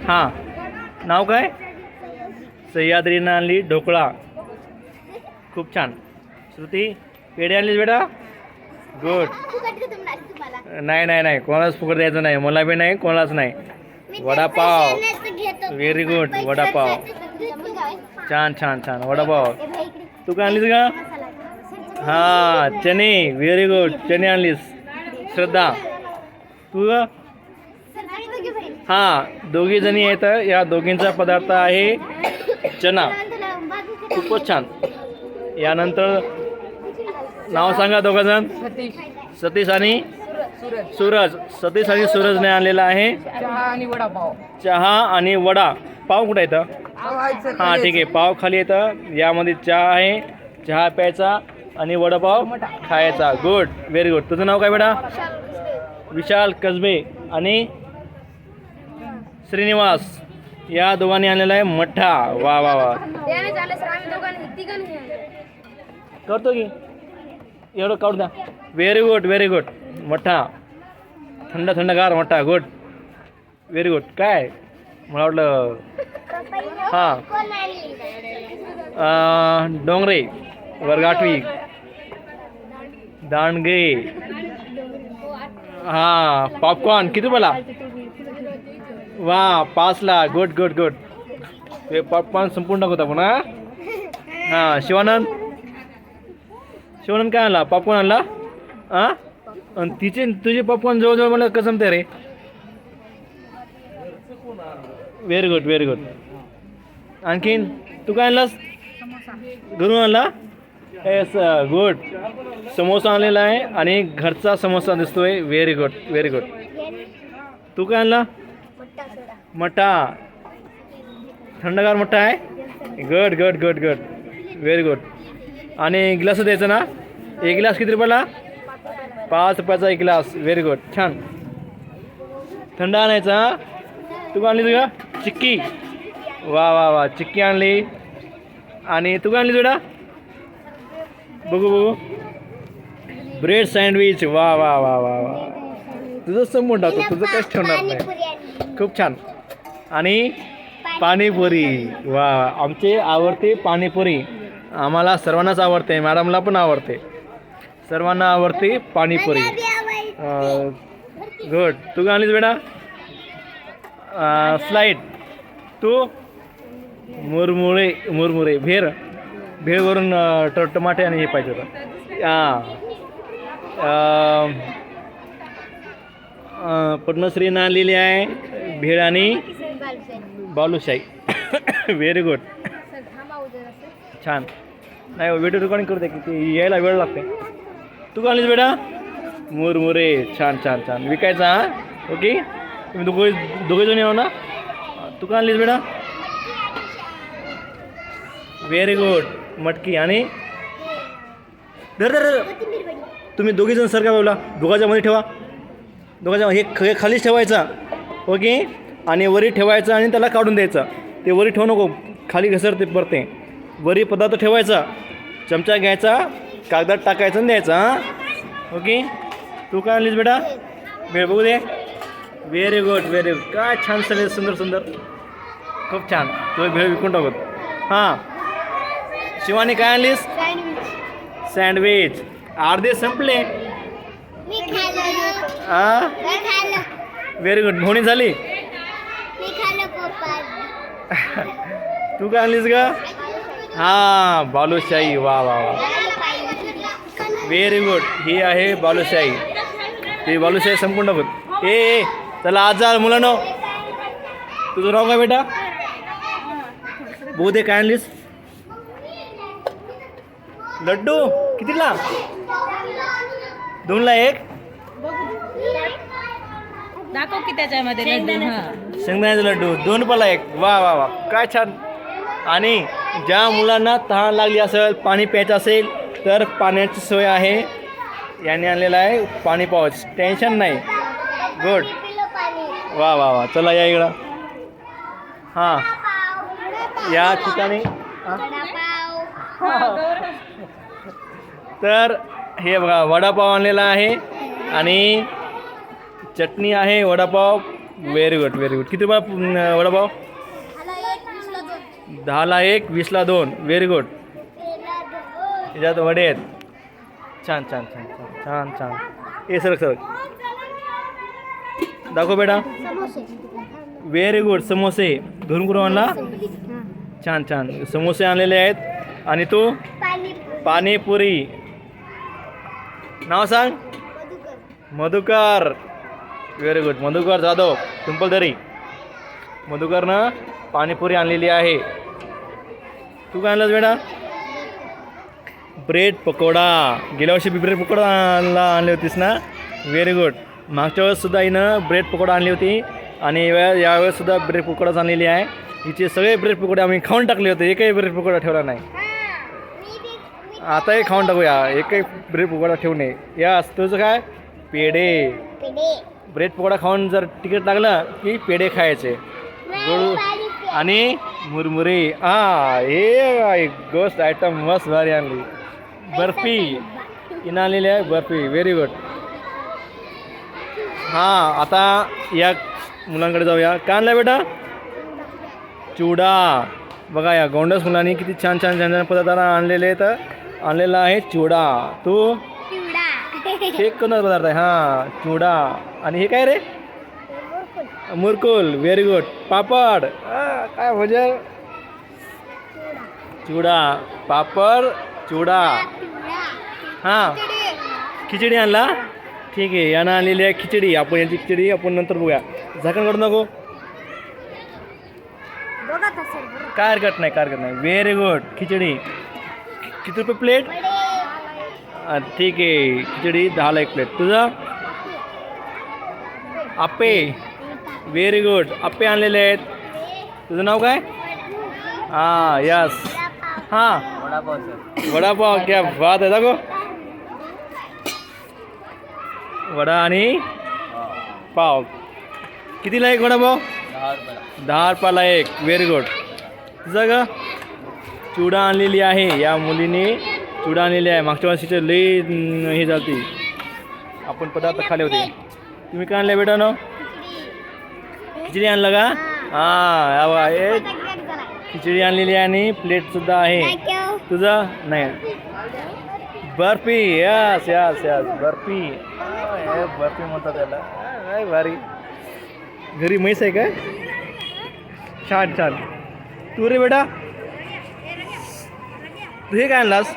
हां, नाव काय? सह्याद्रीनं आणली ढोकळा. खूप छान. श्रुती पेढे आणलीस बेटा? गुड. नाही नाही नाही, कोणालाच फुकट द्यायचं नाही. मला बी नाही, कोणालाच नाही. वडापाव. Very good. वडापाव. छान छान छान. वडापाव. तू काय आणलीस का? हां, चणे. Very good. चणे आणलीस. श्रद्धा तू का? हां, दोघी जणी आहेत. या दोघींचा पदार्थ आहे चना. खूपच छान. यानंतर नाव सांगा दोघंजण. सतीश आणि सूरज. सतीश आणि सूरजने आणलेला आहे चहा आणि वडापाव. चहा आणि वडा पाव. कुठं येतं? हां ठीक आहे, पाव खाली येतं. यामध्ये चहा आहे, चहा प्यायचा आणि वडापाव खायचा. Good, very good. तुझं नाव काय बेटा? विशाल कसबे आणि श्रीनिवास. या दोघांनी आणलेला आहे मठ्ठा. वा वा वा. करतो की एवढं काढून द्या. Very good, very good. मठ्ठा, थंड थंडगार मठ्ठा. Good, very good. काय मला वाटलं हां, डोंगरे वर्ग 8वी दांडगे. हां, पॉपकॉर्न किती रुपयाला? वा, 5ला. Good good good. ते पॉपकॉर्न संपूर्ण टाकत आपण. हां, शिवानंद. शिवानंद काय आणला? पॉपकॉर्न आणला. हां, आणि तुझे पॉपकॉर्न जवळजवळ मला कसं जमते रे? Very good, very good. आणखीन तू काय आणलास? घरून आणला? Yes, good. समोसा आणलेला आहे आणि घरचा समोसा दिसतोय. Very good, very good. तू काय आणला? मठ्ठा. थंडगार मठ्ठा आहे. Good good good good, very good. आणि ग्लास द्यायचं ना? एक ग्लास किती रुपयाला? 5 रुपयाचा एक ग्लास. व्हेरी गुड, छान. थंड आणायचा. तू काय आणली तुझ्या? चिक्की. वा वा वा, चिक्की आणली. आणि तू काय आणली तुझ्या? बघू बघू. Bread sandwich. वा वा वा वा वा. तुझं समोर टाकतो, तुझं काहीच ठेवणार नाही. खूप छान. आणि पाणीपुरी. वा, आमचे आवडते पाणीपुरी. आम्हाला सर्वांनाच आवडते, मॅडमला पण आवडते, सर्वांना आवडते पाणीपुरी. गुड. तू काय आणलीस बेटा? स्लाईड. तू मुरमुरे. मुरमुरे भेळ. भेळवरून टमाटे आणि हे पाहिजे होतं. पद्मश्रीनं आणलेली आहे भेळ आणि बालुशाही. व्हेरी गुड, छान. नाही, व्हिडिओ रेकॉर्डिंग करते की ते यायला वेळ लागते. तू काय आणलीस बेटा? मुरमुरे. छान छान छान. विकायचा. हां, ओके. तुम्ही दोघेजण येऊ ना? तू काय आणलीस बेटा? Very good. मटकी. आणि धर धर. तुम्ही दोघेजण सरका बोला. दोघांच्या मध्ये ठेवा. दोघांच्या हे खालीच ठेवायचा. ओके. आणि वरी ठेवायचं आणि त्याला काढून द्यायचं. ते वरी ठेवू नको, खाली घसरते पडते. वरी पदार्थ ठेवायचा, चमचा घ्यायचा, कागदात टाकायचं आणि द्यायचा. हां, ओके. तू काय आणलीस बेटा? भेळ बघू दे. Very good, very good. काय छान सगळे, सुंदर सुंदर. खूप छान. तो भेळ विकून टाकत. हां, शिवानी काय आणलीस? सँडविच. अर्धे संपले. हां, व्हेरी गुड. मोहनी झाली. तू काय आणलीस का? हां, बालुशाही. वा वा वा, व्हेरी गुड. ही आहे बालुशाही. ती बालुशाही संपूर्ण टाकत. ए चला आज जा मुलांनो. तुझं नाव काय बेटा? बघू दे. काय आणलीस? लड्डू. कितीला? 2ला 1. दाखव की त्याच्यामध्ये लड्डू. शेंगदाण्याचा लड्डू 2 रुपयाला 1. वा वा वा, काय छान. आणि ज्या मुलांना तहान लागली असेल, पाणी प्यायचं असेल तर पाण्याची सोय आहे. याने आणलेला आहे पाणी पाऊच. टेन्शन नाही. गुड. वा वा वा. चला या इकडं. हां, या ठिकाणी. तर हे बघा, वडापाव आणलेला आहे आणि चटणी आहे. Vada pav very good very good. किती रुपये वडापाव? 10ला 1, 20ला 2. Very good. त्याच्यात वडे आहेत. छान छान छान छान छान छान. ए सरक सरक दाखव बेटा. Very good. समोसे घरून करून आणला. छान छान समोसे आणलेले आहेत. आणि तू? पाणीपुरी. नाव सांग. मधुकर. Very good. मधुकर जाधव पिंपलदरी. मधुकरनं पाणीपुरी आणलेली आहे. तू काय आणलंस बेटा? ब्रेड पकोडा. गेल्या वर्षी ब्रेड पकोडा आणली होतीस ना. Very good. मागच्या वेळेस सुद्धा हिनं ब्रेड पकोडा आणली होती आणि यावेळेस सुद्धा ब्रेड पकोडाच आणलेली आहे. हिचे सगळे ब्रेड पकोडे आम्ही खाऊन टाकले होते. एकही ब्रेड पकोडा ठेवला नाही. आताही खाऊन टाकूया. एकही ब्रेड पकोडा ठेवू नये. यास तुझं काय? पेढे. ब्रेड पकोडा खाऊन जर तिकीट लागलं की पेढे खायचे. गुळ आणि मुरमुरे. हे गोष्ट आयटम मस्त भारी आणली. बर्फी हिनं आणलेली आहे. बर्फी. Very good. हां आता या मुलांकडे जाऊया. काय आणलं बेटा? चिवडा. बघा या गोंडस मुलांनी किती छान छान छान छान पदार्थ आणलेले आहेत. आणलेला आहे चिवडा. तू? हे कोणता पदार्थ आहे? हां चिवडा. आणि हे काय रे? मुरकुल. Very good. पापड. काय म्हणजे? चिवडा पापड चिवडा. हां खिचडी आणला. ठीक आहे. यानं आणलेली आहे खिचडी. आपण यांची खिचडी आपण नंतर बघूया. झाकण काढू नको. काय हरकत नाही काय हरकत नाही. Very good. खिचडी. किती रुपये प्लेट? ठीक आहे. खिचडी 10ला 1 प्लेट. तुझं? आप्पे. Very good. आप्पे आणलेले आहेत. तुझं नाव काय? हां यस. हां वडापाव. क्या बात आहे. दाखव. वडा आणि पाव. कितीला 1 वडापाव? 10 रुपयाला 1. Very good. तुझं ग? चिवडा आणलेली आहे. या मुलीने चिवडा आणलेली आहे. मागच्या वर्षीचे लई हे झालती. आपण पदार्थ खाल्ले होते. तुम्ही काय आणलं बेटा? खिचडी आणलं का? हां हे खिचडी आणलेली आहे आणि प्लेटसुद्धा आहे. तुझं? नाही. Barfi. Yes yes yes barfi. Barfi म्हणतात त्याला. काय भारी. घरी म्हैस आहे का? छान छान. तू रे बेटा? तू हे काय आणलास?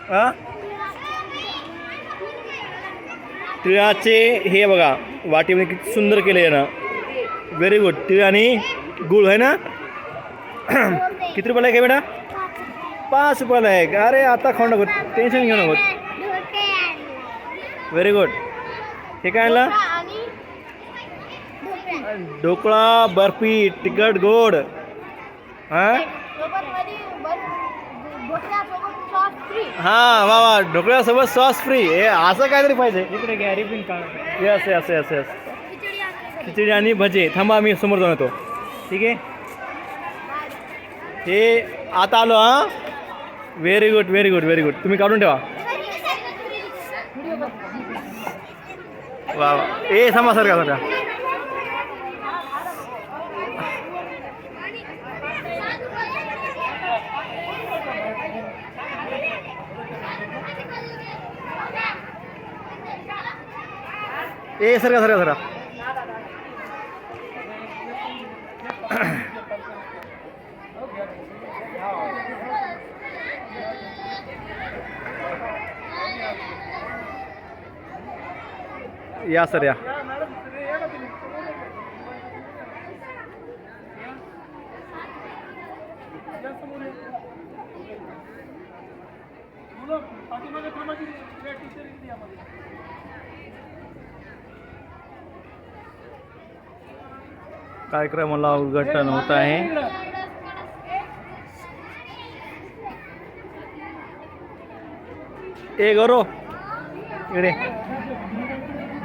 हां तिळाचे हे बघा वाटीमध्ये किती सुंदर केलं आहे ना. Very good. तिळ आणि गुळ आहे ना. किती रुपयाला आहे बेटा? 5 रुपयाला आहे. अरे आता खाऊ नको. टेन्शन घेऊ नको. Very good. हे काय आणलं? ढोकळा बर्फी तिखट गोड. हां हां वा वा. ढोकळ्यासोबत सॉस फ्री. हे असं काहीतरी पाहिजे. इकडे घ्या रिफिल का. Yes yes yes yes. Khichdi आणि भजे. थांबा मी समोर जाऊन येतो. ठीक आहे. हे आता आलो. हां very good very good very good. तुम्ही काढून ठेवा. वा वा. ए थांबा सर का सर. ए सर का सर का सर. या सर या. कार्यक्रमाला उद्घाटन होत आहे. ए गौरव इकडे.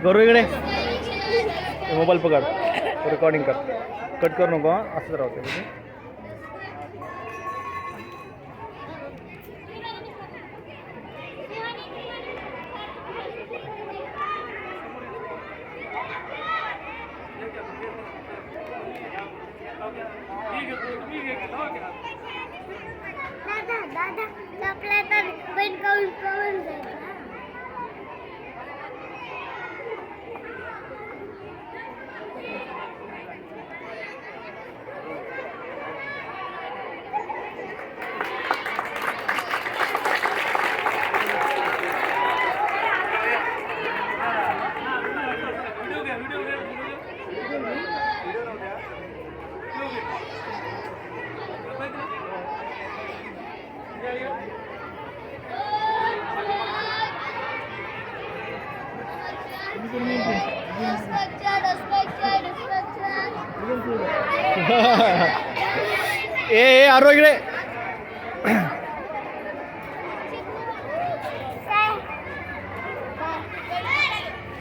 गौरव इकडे. मोबाईल पकड. रेकॉर्डिंग कर. कट करू नको. असंच राहते. दादा आपल्या तर बैल काऊन पळून जाईल ए आरो इकडे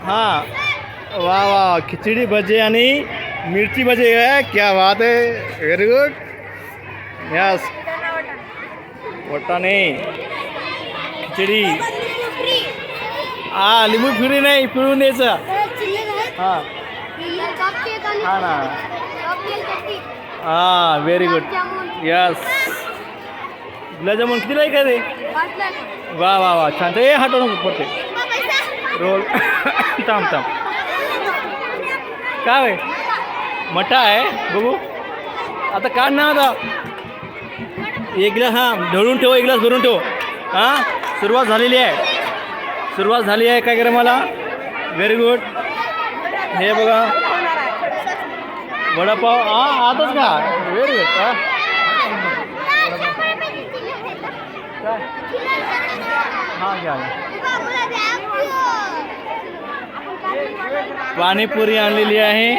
हा वा वा खिचडी भजे आणि मिरची भजे आहे क्या बात आहे व्हेरी गुड यस वटाणे खिचडी हा लिंबू फिरी नाही पिळून द्यायचं हा हा ना हा व्हेरी गुड यस गुलाबजामुन कितीला आहे का रे वा वा वा छान ए हटव नको पडते रोल थांब थांब काय होय मठा आहे बघू आता काढ ना आता एक ग्लास हां ढळून ठेव एक ग्लास भरून ठेव हां सुरुवात झालेली आहे काय करा मला व्हेरी गुड हे बघा वडापाव हां आताच का व्हेरी गुड हां हां घ्या पाणीपुरी आणलेली आहे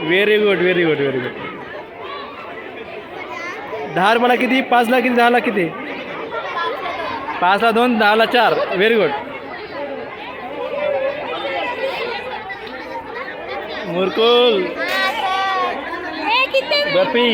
व्हेरी गुड 10 मला किती 5ला किती 10ला किती 5ला 2 10ला 4 व्हेरी गुड मुरकुल बर्फी